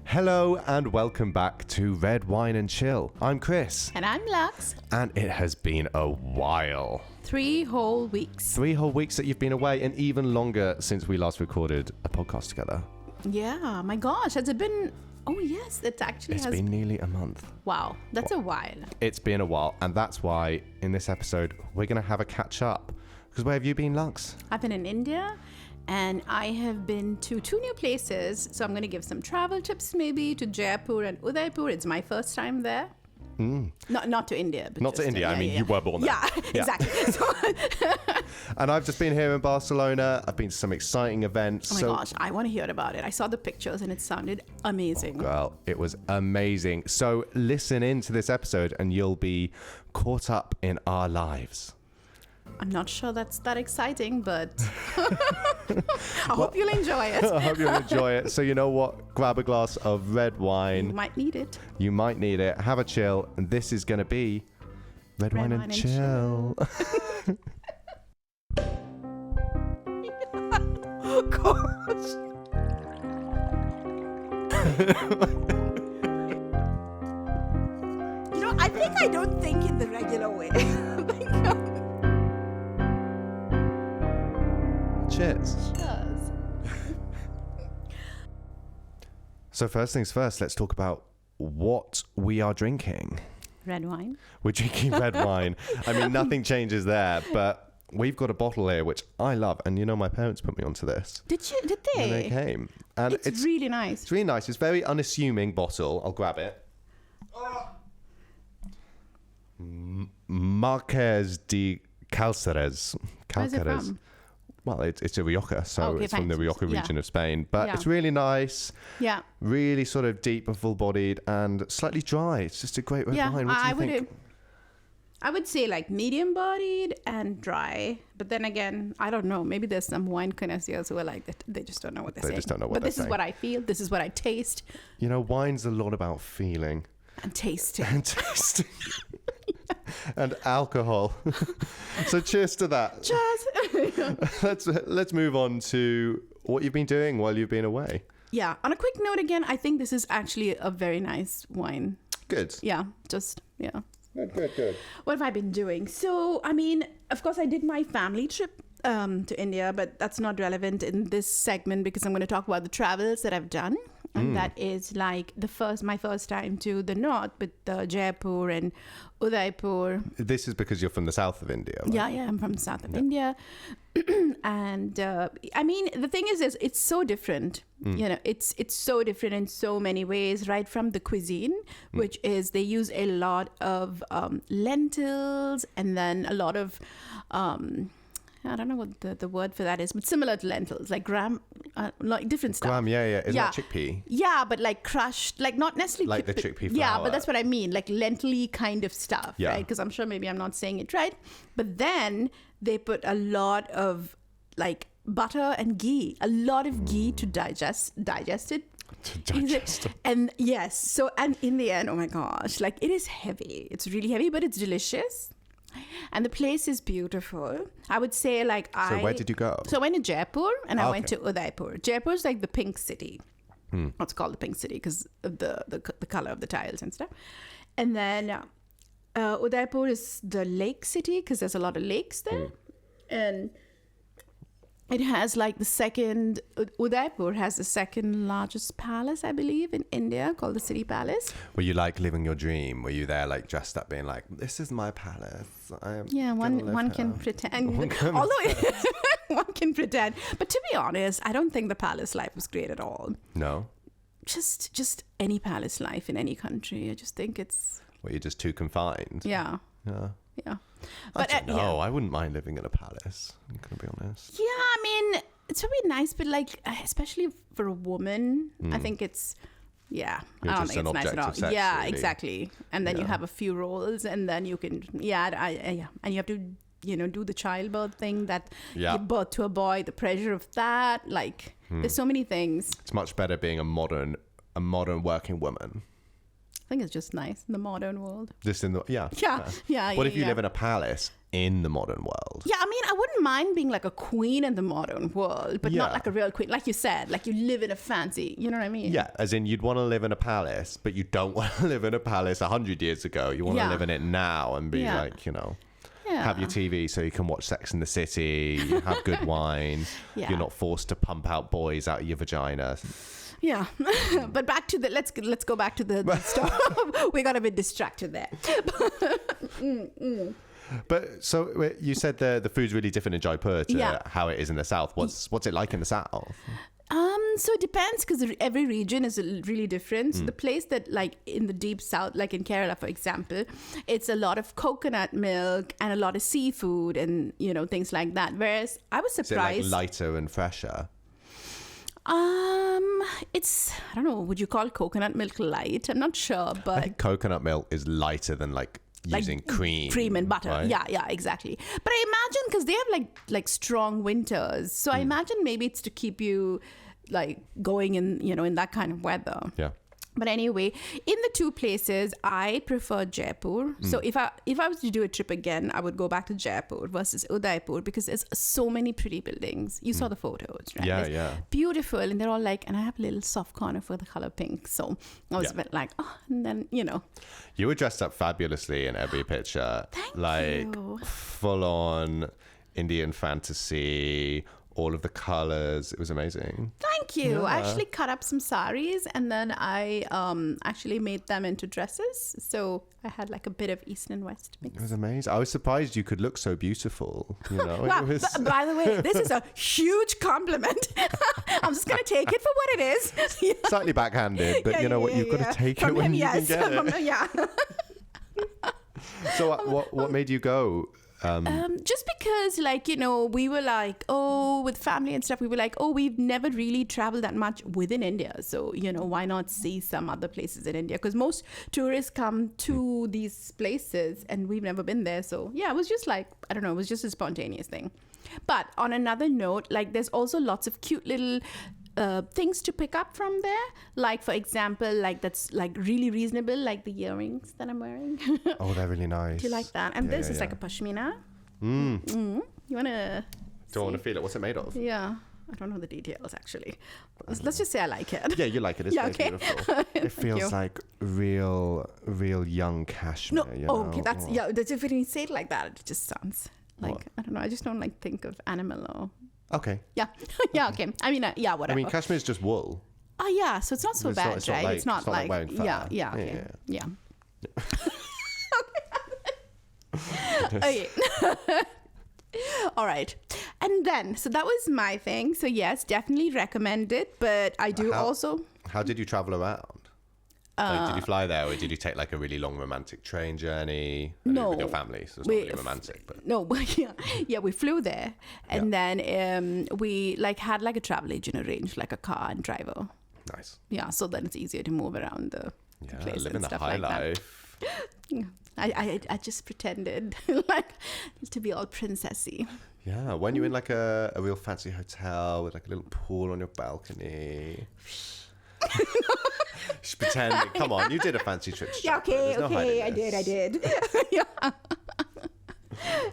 Hello and welcome back to Red Wine and Chill. I'm Chris. And I'm Lux. And it has been a while. 3 whole weeks. 3 whole weeks that you've been away, and even longer since we last recorded a podcast together. Yeah, my gosh, has it been... Oh yes, it actually It's been nearly a month. Wow, that's a while. It's been a while, and that's why in this episode we're going to have a catch up. Because where have you been, Lux? I've been in India, and I have been to 2 new places. So I'm going to give some travel tips maybe to Jaipur and Udaipur. It's my first time there. Not to India. But Not to India. You were born there. Yeah, exactly. So and I've just been here in Barcelona. I've been to some exciting events. oh my gosh, I want to hear about it. I saw the pictures and it sounded amazing. Well, it was amazing. So listen in to this episode and you'll be caught up in our lives. I'm not sure that's that exciting, but I hope you'll enjoy it. I hope you'll enjoy it. So you know what? Grab a glass of red wine. You might need it. You might need it. Have a chill. And this is going to be Red Wine and Chill. Oh, gosh. I think I don't think in the regular way. Cheers. Cheers. So first things first, let's talk about what we are drinking. Red wine. We're drinking red wine. I mean, nothing changes there, but we've got a bottle here, which I love. And you know, my parents put me onto this. Did they? When they came. And It's really nice. It's really nice. It's a very unassuming bottle. I'll grab it. Marqués de Cálceres. Where's it from? Well, it's a rioja, so it's from the rioja region of Spain. But it's really nice. Yeah. Really sort of deep and full-bodied and slightly dry. It's just a great red wine. What do you think? I would say like medium-bodied and dry. But then again, I don't know. Maybe there's some wine connoisseurs who are like that. They just don't know what they're saying. They just don't know what they're saying. saying. But this is what I feel. This is what I taste. You know, wine's a lot about feeling. And tasting. And tasting. And alcohol. So cheers to that. Cheers. Let's move on to what you've been doing while you've been away. Yeah. On a quick note again, I think this is actually a very nice wine. Good. Yeah. Good. What have I been doing? So, I mean, of course, I did my family trip to India, but that's not relevant in this segment because I'm going to talk about the travels that I've done. And that is like my first time to the north with Jaipur and Udaipur. This is because you're from the south of India. Right? Yeah, I'm from the south of India. And I mean, the thing is it's so different. You know, it's so different in so many ways, right from the cuisine, which is they use a lot of lentils and then a lot of... I don't know what the word for that is, but similar to lentils, like like different stuff. Gram, yeah. Isn't that chickpea? Yeah, but like crushed, like not necessarily... Like the chickpea flour. Yeah, but that's what I mean, like lentil-y kind of stuff, right? Because I'm sure maybe I'm not saying it right. But then they put a lot of like butter and ghee, a lot of ghee to digest it. And yes, so and in the end, oh my gosh, like it is heavy. It's really heavy, but it's delicious. And the place is beautiful. I would say So where did you go? So I went to Jaipur and I went to Udaipur. Jaipur is like the pink city. It's called the pink city because of the color of the tiles and stuff. And then Udaipur is the lake city because there's a lot of lakes there. And it has like Udaipur has the second largest palace, I believe, in India called the City Palace. Were you like living your dream? Were you there like dressed up being like, this is my palace? One can pretend. Although one can pretend. But to be honest, I don't think the palace life was great at all. No? Just any palace life in any country. I just think it's... Well, you're just too confined. Yeah. But I don't know. I wouldn't mind living in a palace. I'm going to be honest. Yeah, I mean, it's really nice, but like, especially for a woman, I think it's, You're I don't think it's nice at all. sex, Yeah, really. exactly. And then you have a few roles, and then you can, and you have to, do the childbirth thing that give birth to a boy, the pressure of that. Like, there's so many things. It's much better being a modern working woman. I think it's just nice in the modern world. Just in the Yeah. What if you live in a palace in the modern world? Yeah, I mean, I wouldn't mind being like a queen in the modern world, but not like a real queen. Like you said, like you live in a fancy, you know what I mean? Yeah, as in you'd want to live in a palace, but you don't want to live in a palace 100 years ago. You want to live in it now and be like, you know, have your TV so you can watch Sex and the City, have good wine. You're not forced to pump out boys out of your vagina. Yeah, but back to the let's go back to the stuff. We got a bit distracted there. But so you said the food's really different in Jaipur to how it is in the south. What's it like in the south? So it depends because every region is really different. So the place that like in the deep south, like in Kerala, for example, it's a lot of coconut milk and a lot of seafood and, you know, things like that. Whereas I was surprised. Is it like lighter and fresher? It's, I don't know, would you call coconut milk light? I'm not sure, but I think coconut milk is lighter than like using cream and butter. Right? Yeah, exactly. But I imagine because they have like strong winters, so I imagine maybe it's to keep you like going in, you know, in that kind of weather. Yeah. But anyway, in the two places, I prefer Jaipur. So if I was to do a trip again, I would go back to Jaipur versus Udaipur because there's so many pretty buildings. You saw the photos, right? Yeah. Beautiful. And they're all like, and I have a little soft corner for the color pink. So I was a bit like, oh, and then, you know. You were dressed up fabulously in every picture. Thank you. Full on Indian fantasy, all of the colors. It was amazing. Thank you. Yeah. I actually cut up some saris and then I actually made them into dresses. So I had like a bit of East and West mix. It was amazing. I was surprised you could look so beautiful. You know, wow. it was... By the way, this is a huge compliment. I'm just going to take it for what it is. Slightly backhanded, but you know what? You've got to take it when you can get it. So what made you go? Just because, like, you know, we were like, oh, with family and stuff, we were like, oh, we've never really traveled that much within India. So, you know, why not see some other places in India? Because most tourists come to these places and we've never been there. So, yeah, it was just like, I don't know, it was just a spontaneous thing. But on another note, like, there's also lots of cute little things to pick up from there, like for example, like that's like really reasonable, like the earrings that I'm wearing. Oh, they're really nice. Do you like that? And this is like a pashmina. You wanna? Do I want to feel it? What's it made of? Yeah, I don't know the details actually. Let's just say I like it. Yeah, you like it. It's beautiful. It feels like real young cashmere. No, you know? okay, that's if you say it like that, it just sounds like I don't know. I just don't like think of animal or. Okay. Yeah. Okay. I mean, whatever. I mean, cashmere is just wool. Oh, yeah. So it's not so bad, right? It's not like wearing fur. Yeah. Okay. Yeah. Okay. All right. And then, so that was my thing. So yes, definitely recommend it. But I do also. How did you travel around? Like, did you fly there, or did you take like a really long romantic train journey? No, with your family, so it's not really romantic. But no, yeah, we flew there, and then we like had like a travel agent arrange like a car and driver. Nice. Yeah, so then it's easier to move around the place living and the stuff high like life. that. I just pretended like to be all princessy. Yeah, when you're in like a real fancy hotel with like a little pool on your balcony. Just pretending. Come on, you did a fancy trip to Jaipur. Okay, I did. Yeah.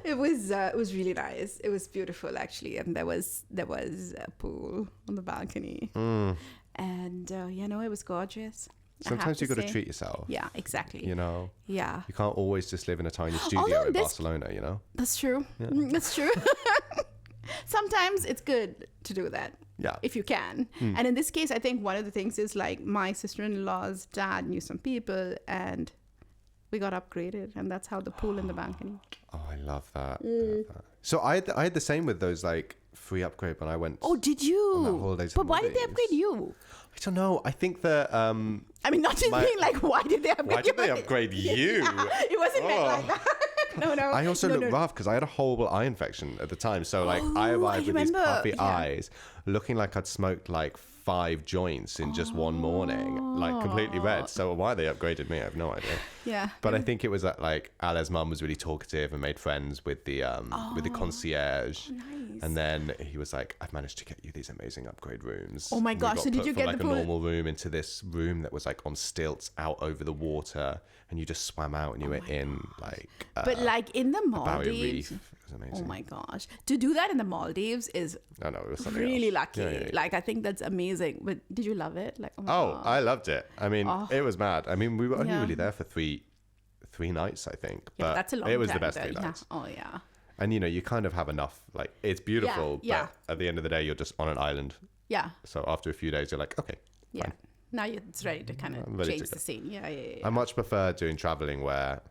It was really nice. It was beautiful actually, and there was a pool on the balcony, and it was gorgeous. Sometimes you got to treat yourself. Yeah, exactly. You know. Yeah. You can't always just live in a tiny studio in Barcelona. You know. That's true. Yeah. That's true. Sometimes it's good to do that. Yeah. If you can. And in this case, I think one of the things is like my sister-in-law's dad knew some people and we got upgraded, and that's how the pool in the balcony. Oh, I love that. So I had the same with those like free upgrade when I went. Oh, did you? On that holidays. But why did they upgrade you? I don't know. I think that. I mean, not just being like, why did they upgrade you? Why did they upgrade you? Yeah, it wasn't meant like that. No. I also looked rough because I had a horrible eye infection at the time. So like I arrived with these puffy eyes, looking like I'd smoked like 5 joints in just one morning, like completely red. So why they upgraded me, I have no idea. Yeah. But I think it was that like Ala's mum was really talkative and made friends with the concierge. Nice. And then he was like, I've managed to get you these amazing upgrade rooms. Oh my gosh, so did you get like the a pool? normal room into this room that was like on stilts out over the water, and you just swam out and you were in like but like in the Barrier Reef. Maldives. It was amazing. Oh my gosh. To do that in the Maldives is No, it was something really else. lucky. Yeah. Like I think that's amazing. But did you love it? Like oh my god. I loved it. I mean, it was mad. I mean, we were only really there for three nights, I think. Yeah, but that's a long it was time the best though. 3 nights. Yeah. Oh yeah. And you kind of have enough. Like, it's beautiful, Yeah. but at the end of the day, you're just on an island. Yeah. So after a few days, you're like, okay, Yeah. fine. Now it's ready to kind I'm of ready change to the go. scene. Yeah. I much prefer doing traveling where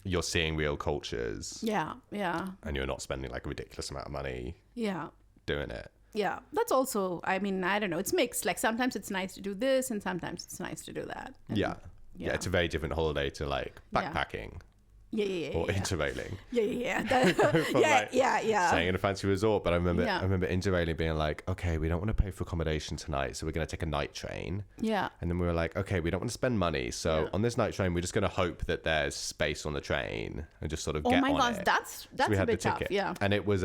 you're seeing real cultures Yeah. Yeah. and you're not spending like a ridiculous amount of money Yeah. doing it. Yeah. That's also, I mean, I don't know. It's mixed. Like sometimes it's nice to do this and sometimes it's nice to do that. And Yeah, it's a very different holiday to like backpacking Yeah. or interrailing. Yeah. From, like, Yeah. Staying in a fancy resort, but I remember interrailing being like, okay, we don't want to pay for accommodation tonight, so we're going to take a night train. Yeah. And then we were like, okay, we don't want to spend money, so on this night train, we're just going to hope that there's space on the train and just sort of get on it. Oh my gosh, that's So we a had bit the tough. ticket, Yeah. and it was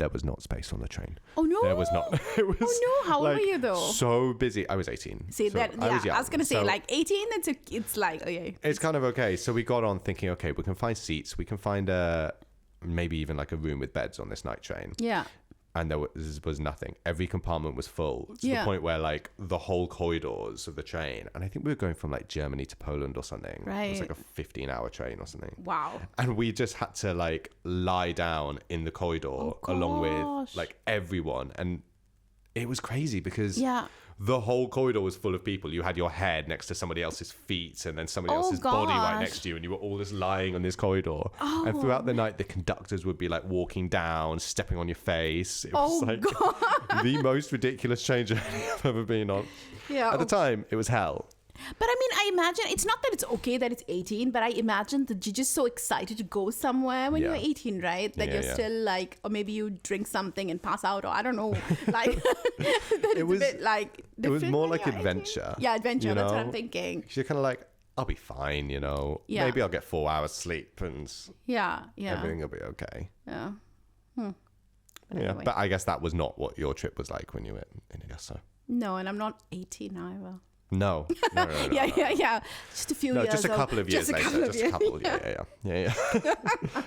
there was not space on the train. Oh no. There was not. It was, oh no, how old like, were you though? So busy. I was 18. See so that? Yeah, I was gonna say So like 18. It's like okay. it's kind of okay. So we got on thinking, okay, we can find seats. We can find maybe even like a room with beds on this night train. Yeah. And there was nothing. Every compartment was full to the point where like the whole corridors of the train, and I think we were going from like Germany to Poland or something. Right. It was like a 15-hour train or something. Wow. And we just had to like lie down in the corridor along with like everyone, and it was crazy because the whole corridor was full of people. You had your head next to somebody else's feet and then somebody else's body right next to you, and you were all just lying on this corridor. And throughout the night, the conductors would be like walking down, stepping on your face. It was like the most ridiculous train journey I've ever been on. Yeah. At the time, it was hell. But I mean, I imagine it's not that it's okay that it's 18, but I imagine that you're just so excited to go somewhere when you're 18, right? That you're still like, or maybe you drink something and pass out, or I don't know. Like, it was a bit like. It was more like adventure. 18. Yeah, adventure. That's what I'm thinking. You're kind of like, I'll be fine, Yeah. Maybe I'll get 4 hours sleep and Yeah. everything will be okay. Yeah. But anyway. But I guess that was not what your trip was like when you were in Augusta. No, and I'm not 18 either. No. Yeah. Just a few years. Just a couple of years later. Just a couple. Yeah.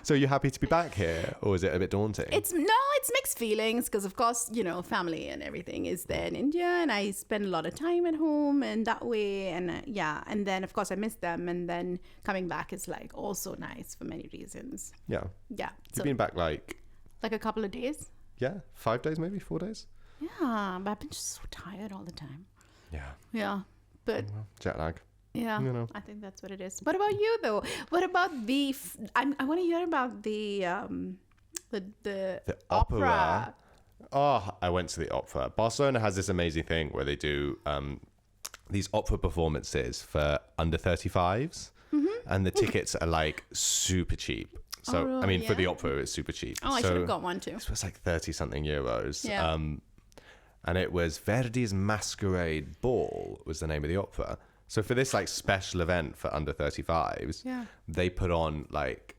So you're happy to be back here, or is it a bit daunting? It's mixed feelings because, of course, family and everything is there in India, and I spend a lot of time at home and that way, and and then of course I miss them, and then coming back is like also nice for many reasons. Yeah. Yeah. You've been back like a couple of days. 5 days, maybe 4 days. Yeah, but I've been just so tired all the time. Yeah. But jet lag. Yeah, I think that's what it is. What about you though? What about the? I want to hear about the opera. Oh, I went to the opera. Barcelona has this amazing thing where they do these opera performances for under 35s, and the tickets are like super cheap. So I mean, for the opera, it's super cheap. Oh, I should have got one too. This was like 30 something euros. Yeah. And it was Verdi's Masquerade Ball was the name of the opera. So for this like special event for under 35s, they put on like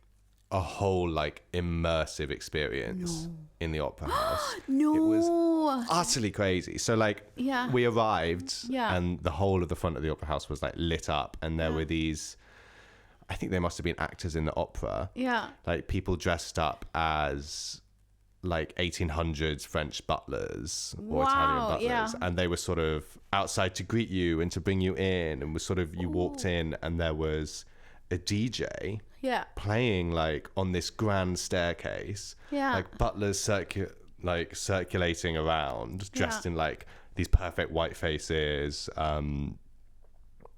a whole like immersive experience in the opera house. No. It was utterly crazy. So like we arrived and the whole of the front of the opera house was like lit up, and there were these, I think they must have been actors in the opera. Yeah. Like people dressed up as like 1800s French butlers or Italian butlers, and they were sort of outside to greet you and to bring you in, and was sort of, you walked in and there was a DJ playing like on this grand staircase, like butlers circulating around, dressed in like these perfect white faces,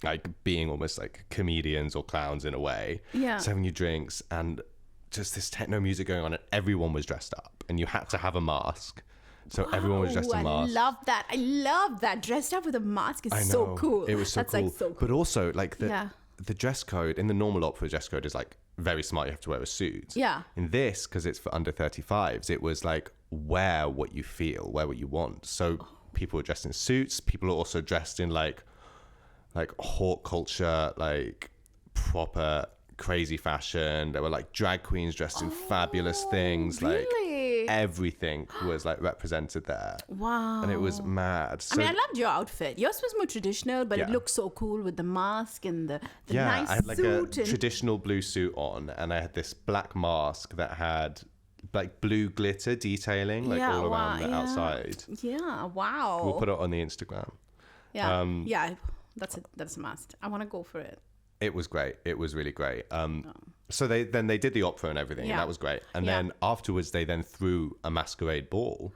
like being almost like comedians or clowns in a way, serving you drinks, and just this techno music going on, and everyone was dressed up, and you had to have a mask. So everyone was dressed in masks. I love that. Dressed up with a mask is so cool. It was so cool. Like so cool. But also like the dress code in the normal opera dress code is like very smart. You have to wear a suit. Yeah. In this, because it's for under 35s, it was like wear what you feel, wear what you want. So people were dressed in suits. People were also dressed in like haute culture, like proper crazy fashion. There were like drag queens dressed in fabulous things. Really? Like everything was like represented there. Wow. And it was mad. So, I mean, I loved your outfit. Yours was more traditional, but it looked so cool with the mask and the nice I had like suit. a traditional blue suit on, and I had this black mask that had like blue glitter detailing like all around the outside. Yeah, wow. We'll put it on the Instagram. Yeah, that's a must. I want to go for it. It was great. It was really great. So they did the opera and everything, and that was great. And then afterwards, they then threw a masquerade ball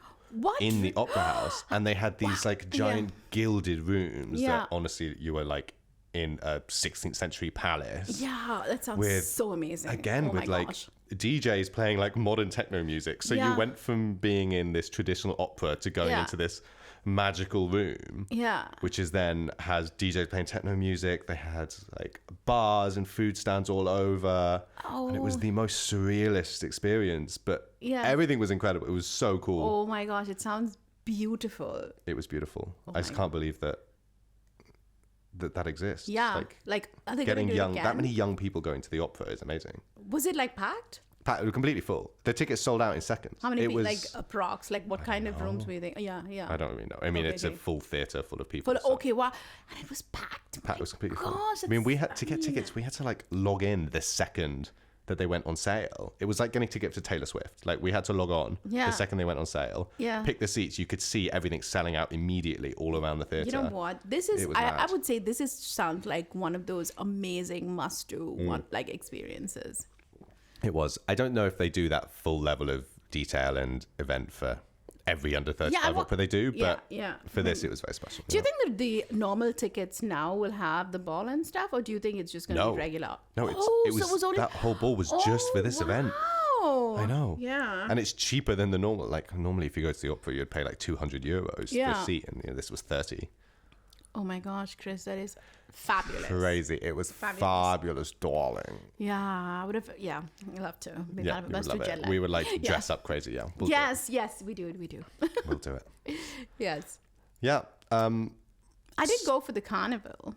in the opera house, and they had these like giant gilded rooms that honestly you were like in a 16th century palace. Yeah, that sounds so amazing. Again, with like DJs playing like modern techno music. So you went from being in this traditional opera to going into this magical room, which is then has DJs playing techno music. They had like bars and food stands all over, and it was the most surrealist experience, but everything was incredible. It was so cool. Oh my gosh, it sounds beautiful. It was beautiful. I just can't believe that exists. Like are they getting young, that many young people going to the opera is amazing. Was it like packed? It was completely full. The tickets sold out in seconds. How many people, like approx? Like what kind of rooms were you thinking? Yeah. I don't really know. I mean, it's a full theatre full of people. Okay, wow. And it was packed. It was completely full. I mean, we had to get tickets. We had to like log in the second that they went on sale. It was like getting tickets to Taylor Swift. Like we had to log on the second they went on sale. Yeah. Pick the seats. You could see everything selling out immediately all around the theatre. You know what? This is, I would say this sounds like one of those amazing must-do like experiences. It was. I don't know if they do that full level of detail and event for every under 35 opera they do, but for this it was very special. Do you think that the normal tickets now will have the ball and stuff, or do you think it's just going to be regular? No, it was only that whole ball was just for this event. I know. Yeah. And it's cheaper than the normal. Like normally if you go to the opera you'd pay like €200 for a seat, and this was 30. Oh my gosh, Chris, that is fabulous. Crazy. It was fabulous, darling. Yeah, I would have. Yeah, I love to. Yeah, we would love it. We would like dress up crazy. Yeah. Yes, we do. We'll do it. Yes. Yeah. I did go for the carnival.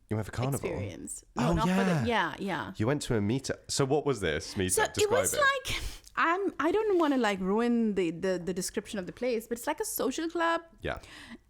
You went for carnival? Experience. No, not for the, yeah. You went to a meetup. So what was this meetup? So Describe it was like, I don't want to like ruin the description of the place, but it's like a social club. Yeah.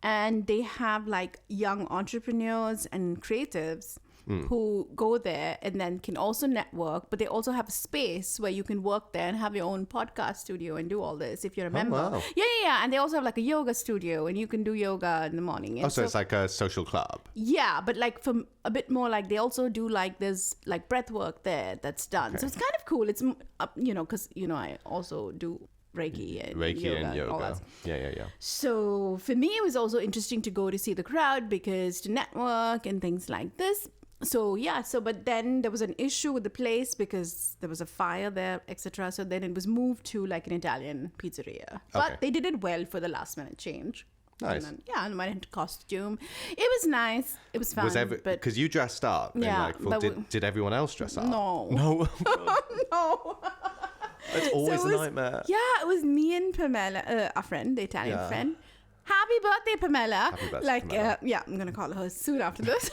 And they have like young entrepreneurs and creatives who go there and then can also network, but they also have a space where you can work there and have your own podcast studio and do all this if you're a member. Wow. Yeah. And they also have like a yoga studio and you can do yoga in the morning. And so it's like a social club. Yeah, but like from a bit more like they also do like there's like breath work there that's done. Okay. So it's kind of cool. It's, because, I also do Reiki and yoga. Yeah. So for me, it was also interesting to go to see the crowd because to network and things like this. So but then there was an issue with the place because there was a fire there, etc. So then it was moved to like an Italian pizzeria. But they did it well for the last minute change. Nice. And then, and I went into costume. It was nice. It was fun. Because you dressed up. Yeah. Did everyone else dress up? No. No. No. It's always a nightmare. Yeah, it was me and Pamela, our friend, the Italian friend. Happy birthday, Pamela. Happy birthday, Pamela. I'm going to call her soon after this.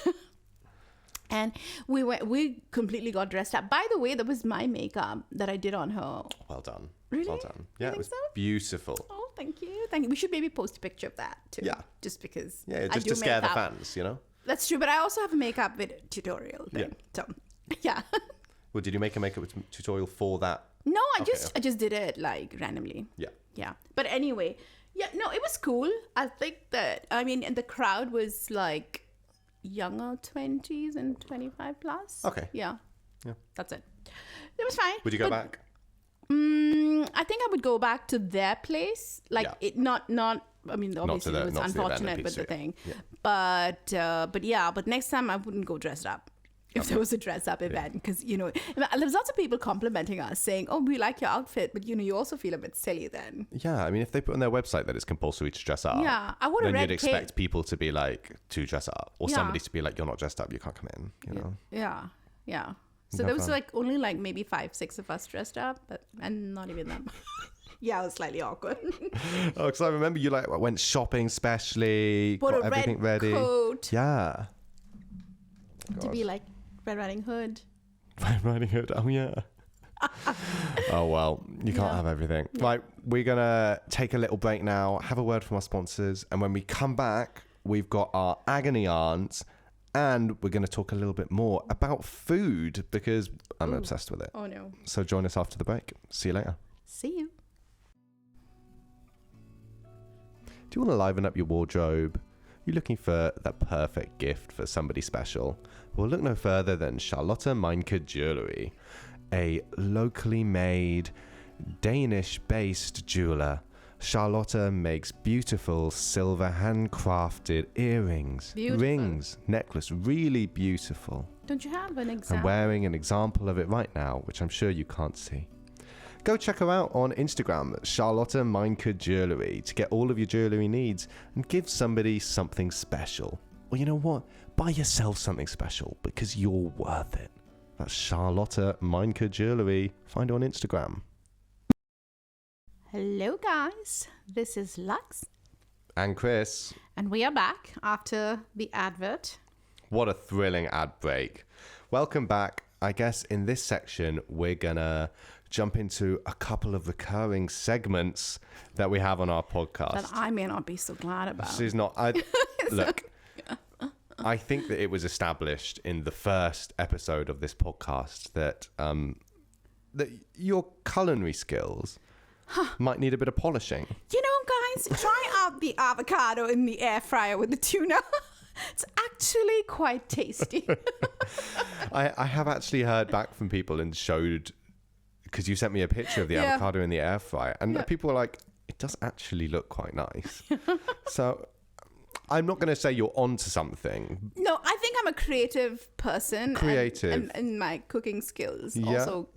And we completely got dressed up. By the way, that was my makeup that I did on her. Well done. Really? Well done. Yeah, it was beautiful. Oh, thank you. We should maybe post a picture of that too. Yeah. Just because. Yeah, just to scare the fans, That's true, but I also have a makeup tutorial thing. Yeah. So, yeah. Well, did you make a makeup tutorial for that? No, I just did it like randomly. Yeah. But anyway, it was cool. I think that, and the crowd was like younger 20s and 25 plus. Okay. Yeah. That's it. It was fine. Would you go back? I think I would go back to their place. Like it not obviously it was unfortunate with the thing. Yeah. But next time I wouldn't go dressed up. If there was a dress-up event, because, there's lots of people complimenting us saying, oh, we like your outfit, but, you also feel a bit silly then. Yeah, if they put on their website that it's compulsory to dress up, I would have then you'd expect people to be like, to dress up, or somebody to be like, you're not dressed up, you can't come in, Yeah. So there was like only like maybe 5-6 of us dressed up, and not even them. Yeah, it was slightly awkward. Because I remember you went shopping specially, got everything ready. Coat. Yeah. To be like Red Riding Hood. Red Riding Hood. Oh, yeah. Oh, well, you can't have everything. Yeah. Right, we're going to take a little break now, have a word from our sponsors. And when we come back, we've got our agony aunt. And we're going to talk a little bit more about food because I'm obsessed with it. Oh, no. So join us after the break. See you later. See you. Do you want to liven up your wardrobe? You're looking for that perfect gift for somebody special? Well, look no further than Charlotte Meinke Jewelry, a locally made, Danish-based jeweler. Charlotte makes beautiful silver handcrafted earrings, rings, necklace, really beautiful. Don't you have an example? I'm wearing an example of it right now, which I'm sure you can't see. Go check her out on Instagram, Charlotte Meinke Jewelry, to get all of your jewelry needs and give somebody something special. Or you know what? Buy yourself something special because you're worth it. That's Charlotte Meinke Jewelry. Find her on Instagram. Hello, guys. This is Lux. And Chris. And we are back after the advert. What a thrilling ad break. Welcome back. I guess in this section, we're going to jump into a couple of recurring segments that we have on our podcast. That I may not be so glad about. She's not. Look, I think that it was established in the first episode of this podcast that that your culinary skills might need a bit of polishing. You know, guys, try out the avocado in the air fryer with the tuna. It's actually quite tasty. I have actually heard back from people and showed, because you sent me a picture of the avocado in the air fryer, and people were like, it does actually look quite nice. So I'm not going to say you're onto something. No, I think I'm a creative person. Creative. And my cooking skills also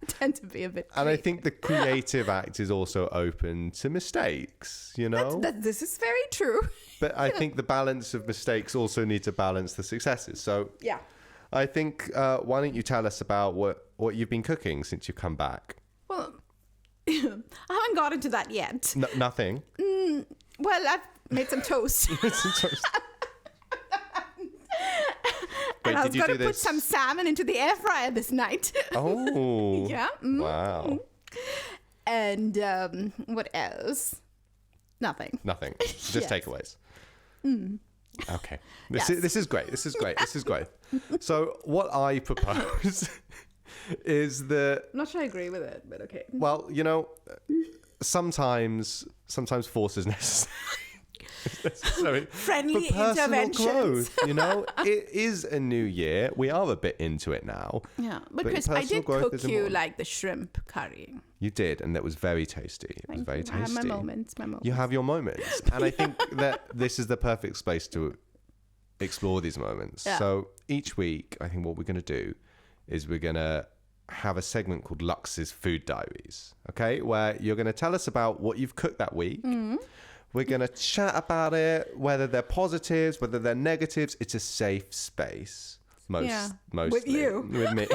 tend to be a bit creative. And I think the creative act is also open to mistakes, you know? This is very true. But I think the balance of mistakes also need to balance the successes. So yeah, I think, why don't you tell us about what you've been cooking since you come back? Well, I haven't got into that yet. Nothing? Well, I've made some toast. And I was going to put some salmon into the air fryer this night. Oh. Yeah. Wow. And what else? Nothing. Just takeaways. Okay. This is great. So what I propose is that... I'm not sure I agree with it, but okay. Well, you know, sometimes force is necessary. Friendly for personal interventions. growth, you know, it is a new year. We are a bit into it now. Yeah, but Chris, I did cook you like the shrimp curry. You did, and that was very tasty. It was very tasty. I have my moments. You have your moments, and I think that this is the perfect space to explore these moments. Yeah. So each week, I think what we're going to do is we're going to have a segment called Lux's Food Diaries. Okay, where you're going to tell us about what you've cooked that week. Mm-hmm. We're going to chat about it, whether they're positives, whether they're negatives. It's a safe space. Mostly. With you. With me.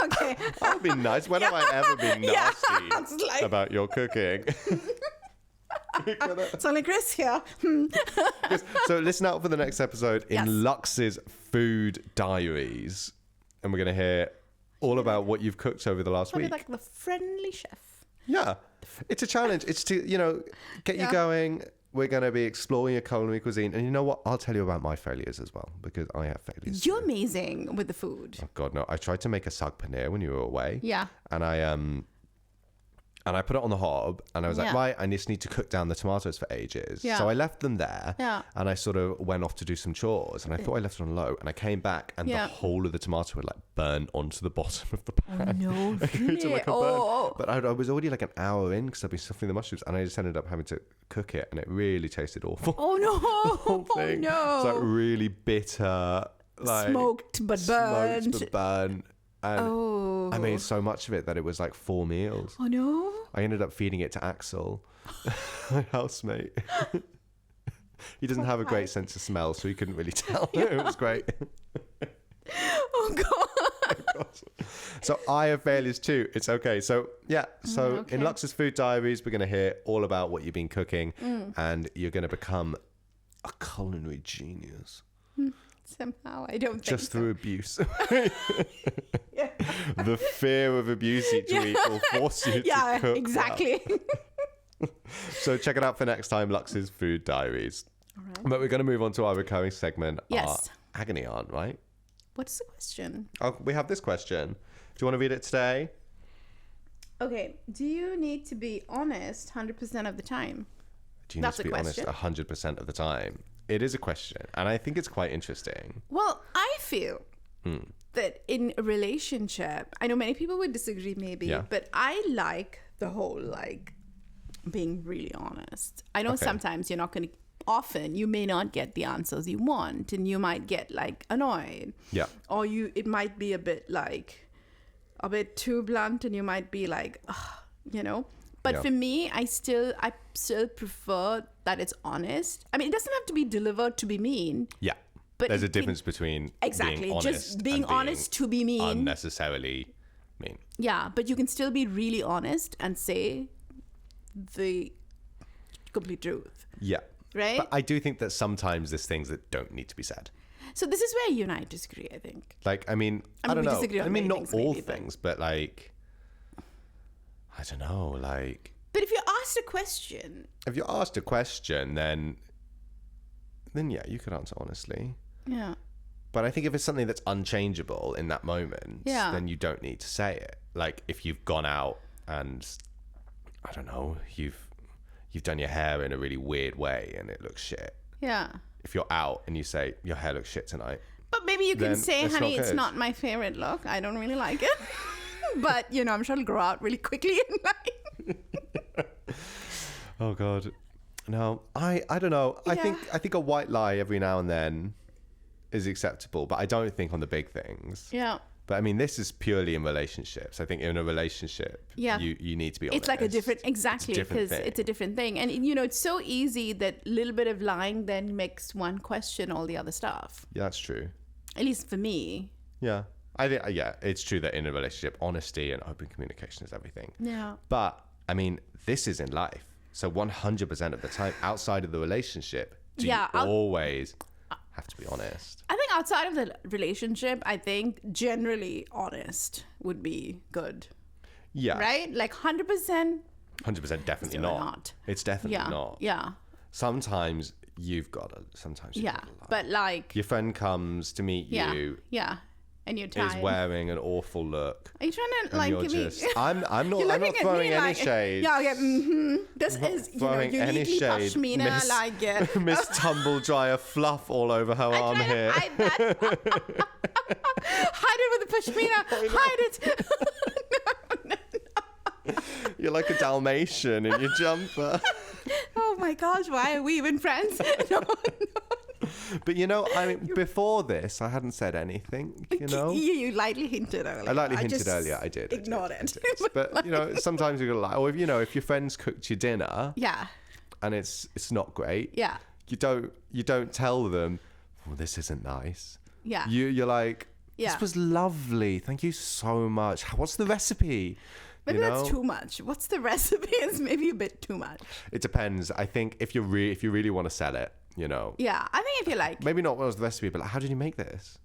Okay. I'll be nice. When have I ever been nasty about your cooking? It's only Chris here. So listen out for the next episode in Lux's Food Diaries. And we're going to hear all about what you've cooked over the last week. Like the friendly chef. Yeah. It's a challenge. It's to, you know, get you going. We're going to be exploring your culinary cuisine. And you know what? I'll tell you about my failures as well, because I have failures. You're amazing with the food. Oh, God, no. I tried to make a sag paneer when you were away. Yeah. And I put it on the hob, and I was like, right, I just need to cook down the tomatoes for ages. Yeah. So I left them there, and I sort of went off to do some chores, and I thought I left it on low, and I came back, and the whole of the tomato would like burn onto the bottom of the pan. Oh, no, really? But I was already like an hour in because I'd been stuffing the mushrooms, and I just ended up having to cook it, and it really tasted awful. Oh, no. The whole thing. Oh, no. It's like really bitter. Like, smoked but burned. And I made so much of it that it was like 4 meals. Oh, no. I ended up feeding it to Axel, my housemate. He doesn't have a great sense of smell, so he couldn't really tell. It was great. Oh, God. So I have failures too. It's okay. So, in Lux's Food Diaries, we're going to hear all about what you've been cooking, and you're going to become a culinary genius. somehow. I don't think just so. through abuse. Yeah. The fear of abuse each week will force you to cook well. exactly. So check it out for next time, Lux's Food Diaries. All right. But we're going to move on to our recurring segment, Yes. our agony aunt, right? What's the question? Oh, we have this question. Do you want to read it today? Okay. Do you need to be honest 100% of the time? Do you That's need to be a honest question. 100% of the time? It is a question, and I think it's quite interesting. Well, I feel that in a relationship, I know many people would disagree maybe, Yeah. but I like the whole like being really honest. I know sometimes you're not going to, often you may not get the answers you want, and you might get like annoyed. Yeah. Or it might be a bit too blunt, and you might be like, ugh, you know. But Yeah. for me, I still prefer that it's honest. I mean, it doesn't have to be delivered to be mean. Yeah. But there's a it- difference between Exactly. being honest Just being and honest to be mean. unnecessarily mean. Yeah, but you can still be really honest and say the complete truth, Yeah. right? But I do think that sometimes there's things that don't need to be said. So this is where you and I disagree, I think. Like, I mean, I we don't know. disagree on I mean, many not things, all maybe, but- things, but like, I don't know. Like, But if you're asked a question, if you're asked a question, then yeah, you could answer honestly. yeah, But I think if it's something that's unchangeable in that moment, Yeah. then you don't need to say it. Like if you've gone out and I don't know, you've done your hair in a really weird way and it looks shit. yeah. If you're out and you say your hair looks shit tonight, But maybe you can Then say, it's honey, not it's good. not my favorite look. I don't really like it. But, you know, I'm sure it'll grow out really quickly in life. oh god, no, I don't know. I think a white lie every now and then is acceptable, but I don't think on the big things. Yeah. But I mean, this is purely in relationships. I think in a relationship, Yeah. you need to be honest. It's like a different, exactly, because thing. it's a different thing. And, you know, it's so easy that little bit of lying then makes one question all the other stuff. Yeah, that's true. At least for me. Yeah. I think, it's true that in a relationship, honesty and open communication is everything. Yeah. But I mean, this is in life. So 100% of the time outside of the relationship, do you always have to be honest? I think outside of the relationship, I think generally honest would be good. Yeah. Right? Like 100%. 100% definitely not. It's definitely not. Yeah. Sometimes you've got to, Yeah. lie. But like, Your friend comes to meet you, yeah. And you're tired. is wearing an awful look. Are you trying to And like you're give me? just, I'm not You're looking at throwing me any like, shade. Yeah, yeah. Mm-hmm. This is, you know, throwing any uniquely shade, pashmina, Miss- like yeah. Miss Tumble Dryer fluff all over her arm Trying to here. hide that. Hide it with the pashmina. Hide it. You're like a Dalmatian in your jumper. Oh my gosh, why are we even friends? No. But you know, I mean, before this, I hadn't said anything, you know? You lightly hinted earlier. I lightly hinted just earlier, I did. Ignored I it. did. But, you know, sometimes you're going to lie. Or, if your friends cooked you dinner Yeah. and it's not great, Yeah. you don't tell them, oh, this isn't nice. Yeah. You're like, Yeah. this was lovely. Thank you so much. What's the recipe? Maybe You know? that's too much. What's the recipe? It's maybe a bit too much. It depends. I think if you really want to sell it, you know, Yeah. I think if you like, maybe not what was the recipe, but like, how did you make this?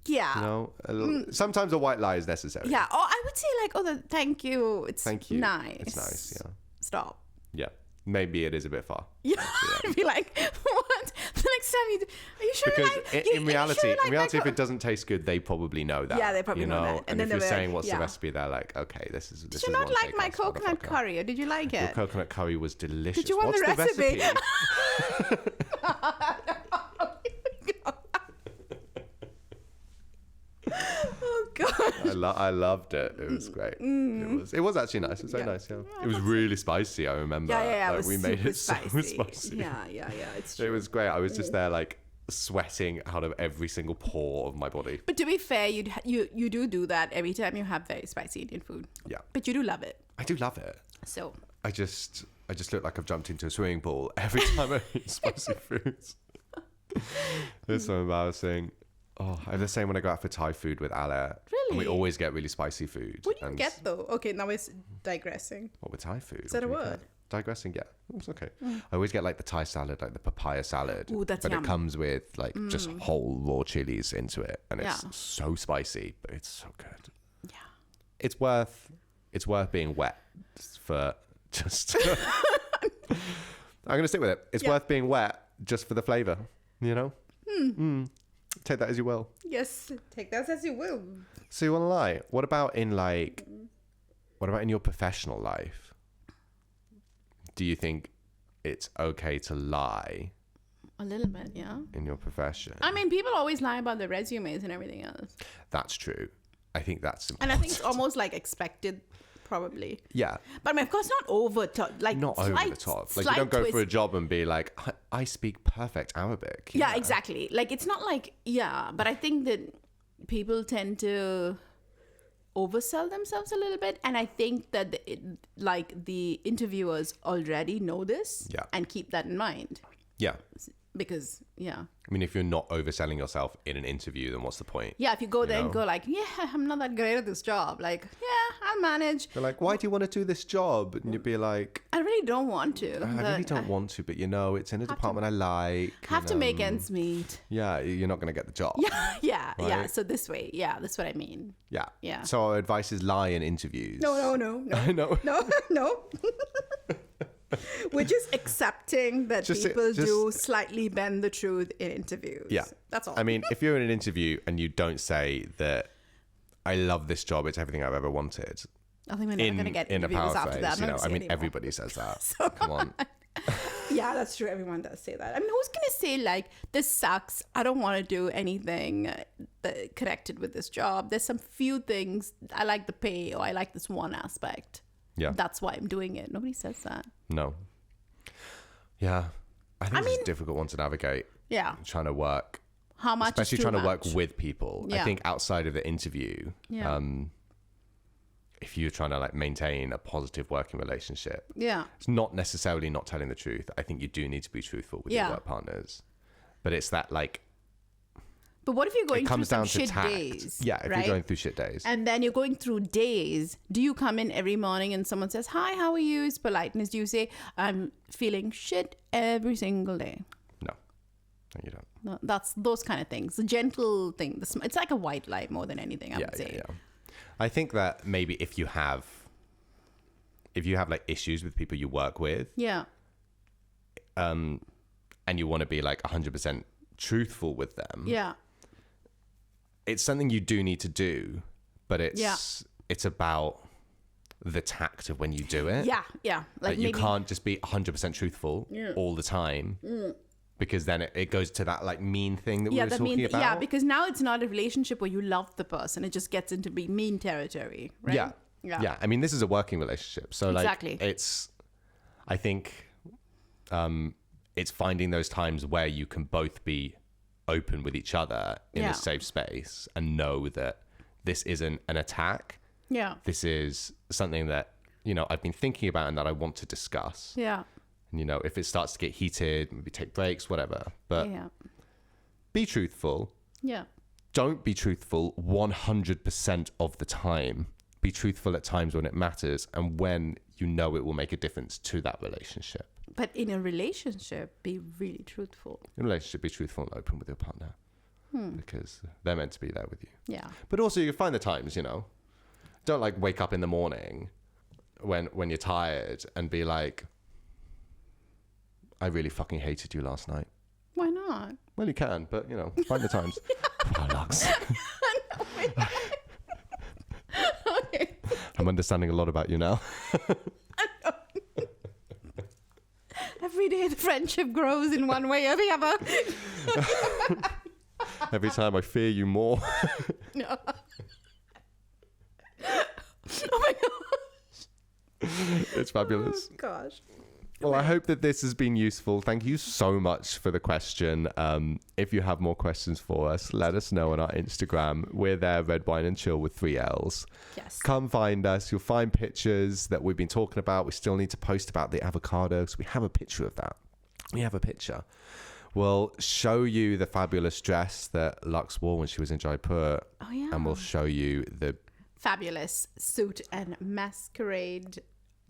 yeah. You know, sometimes a white lie is necessary. Yeah. Or I would say like, thank you. It's Thank you. nice. It's nice. Yeah. Stop. Yeah. Maybe it is a bit far. Yeah. I'd be like, what? The next time are you sure? Because like, in reality, if it doesn't taste good, they probably know that. Yeah, they probably you know that. And And if then you're they're saying like, what's the yeah. recipe, they're like, okay, this is. Did you not like my coconut curry, or did you like Your it? coconut curry was delicious. Did you want what's the recipe? Oh god. I loved it. It was great. It was actually nice. It was very nice. Yeah. It was really spicy. I remember. Yeah. Like, It was we made super it so spicy. Yeah. It's true. It was great. I was just there like sweating out of every single pore of my body. But to be fair, you do that every time you have very spicy Indian food. Yeah. But you do love it. I do love it. So. I just look like I've jumped into a swimming pool every time I eat spicy foods. It's so embarrassing. Oh, I have the same when I go out for Thai food with Ale. Really? And we always get really spicy food. What do you And get though? Okay, now it's digressing. What with Thai food? Is that a word? digressing. Yeah, it's okay. I always get like the Thai salad, like the papaya salad. Ooh, that's but yum. it comes with like just whole raw chilies into it, and it's so spicy, but it's so good. Yeah. It's worth being wet for just. I'm gonna stick with it. It's worth being wet just for the flavor. You know. Take that as you will. Yes, take that as you will. So you want to lie? What about in your professional life? Do you think it's okay to lie? A little bit, yeah. In your profession? I mean, people always lie about their resumes and everything else. That's true. I think that's important. And I think it's almost like expected, probably. Yeah. But I mean, of course, not over top. Like, not over the top. Like, you don't go for a job and be like, I speak perfect Arabic. Yeah, exactly. Like, it's not like, but I think that people tend to oversell themselves a little bit, and I think that the interviewers already know this and keep that in mind. Yeah. Because I mean, if you're not overselling yourself in an interview, then what's the point? Yeah, if you go there and go like, I'm not that great at this job, like, I'll manage. They're like, why do you want to do this job? And you'd be like, I really don't want to. I really don't want to, but it's in a department I like. Have to make ends meet. Yeah, you're not going to get the job. Yeah. So this way, that's what I mean. Yeah. So our advice is lie in interviews. No. No. We're just accepting that people do slightly bend the truth in interviews. Yeah. That's all. I mean, if you're in an interview and you don't say that I love this job, it's everything I've ever wanted. I think we're never going to get interviews after that. Everybody says that. So, come on. Yeah, that's true. Everyone does say that. I mean, who's going to say like, this sucks. I don't want to do anything connected with this job. There's some few things. I like the pay, or I like this one aspect. Yeah. That's why I'm doing it. Nobody says that. No. Yeah. I think it's a difficult one to navigate. Yeah. Trying to work. How much? Especially trying to work with people. Yeah. I think outside of the interview, if you're trying to like maintain a positive working relationship, it's not necessarily not telling the truth. I think you do need to be truthful with your work partners. But it's that like, but what if you're going through some shit days? Yeah, if you're going through shit days. And then you're going through days. Do you come in every morning and someone says, hi, how are you? It's politeness. Do you say, I'm feeling shit every single day? No, you don't. No, that's those kind of things. The gentle thing. It's like a white lie more than anything, I would say. Yeah. I think that maybe if you have like issues with people you work with. Yeah. And you want to be like 100% truthful with them. Yeah. It's something you do need to do, but it's about the tact of when you do it. Yeah. Like you can't just be 100% truthful all the time, because then it goes to that like mean thing that we were talking about. Yeah, because now it's not a relationship where you love the person; it just gets into be mean territory, right? Yeah. I mean, this is a working relationship, so like I think, it's finding those times where you can both be open with each other in a safe space and know that this isn't an attack. Yeah. This is something that, I've been thinking about and that I want to discuss. Yeah. And, if it starts to get heated, maybe take breaks, whatever. But be truthful. Yeah. Don't be truthful 100% of the time. Be truthful at times when it matters and when it will make a difference to that relationship. But in a relationship, be really truthful. In a relationship, be truthful and open with your partner. Because they're meant to be there with you. Yeah. But also you find the times, Don't like wake up in the morning when you're tired and be like, I really fucking hated you last night. Why not? Well, you can, but, find the times. Oh, Lux. Okay. I'm understanding a lot about you now. Every day the friendship grows in one way or the other. Every time I fear you more. No. Oh my gosh. It's fabulous. Oh gosh. Well, I hope that this has been useful. Thank you so much for the question. If you have more questions for us, let us know on our Instagram. We're there, Red Wine and Chill with 3 L's. Yes. Come find us. You'll find pictures that we've been talking about. We still need to post about the avocado, so we have a picture of that. We have a picture. We'll show you the fabulous dress that Lux wore when she was in Jaipur. Oh, yeah. And we'll show you the fabulous suit and masquerade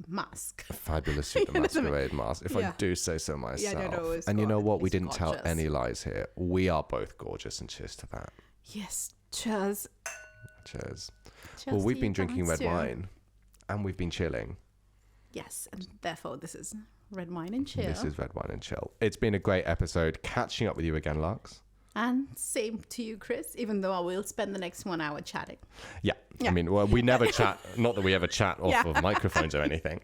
mask. A fabulous suit of masquerade mask, if I do say so myself. Yeah, no, and you know what? We didn't gorgeous. tell any lies here. We are both gorgeous, and cheers to that. Yes, cheers. Cheers. Cheers Well, we've to been you drinking guys red too. wine, and we've been chilling. Yes, and therefore this is red wine and chill. This is red wine and chill. It's been a great episode. Catching up with you again, Lux. And same to you, Chris, even though I will spend the next 1 hour chatting. Yeah. I mean, well, we never chat. Not that we ever chat off of microphones or anything.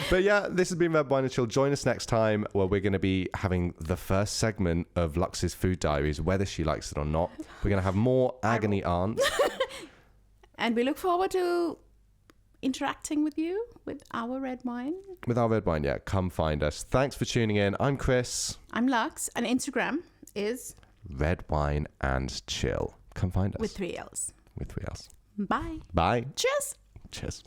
But yeah, this has been Red Wine and Chill. Join us next time where we're going to be having the first segment of Lux's food diaries, whether she likes it or not. We're going to have more agony aunts. And we look forward to interacting with you with our red wine. With our red wine, yeah. Come find us. Thanks for tuning in. I'm Chris. I'm Lux, and Instagram is Red Wine and Chill. Come find us. with 3 L's. With 3 L's. Bye. Bye. Cheers. Cheers.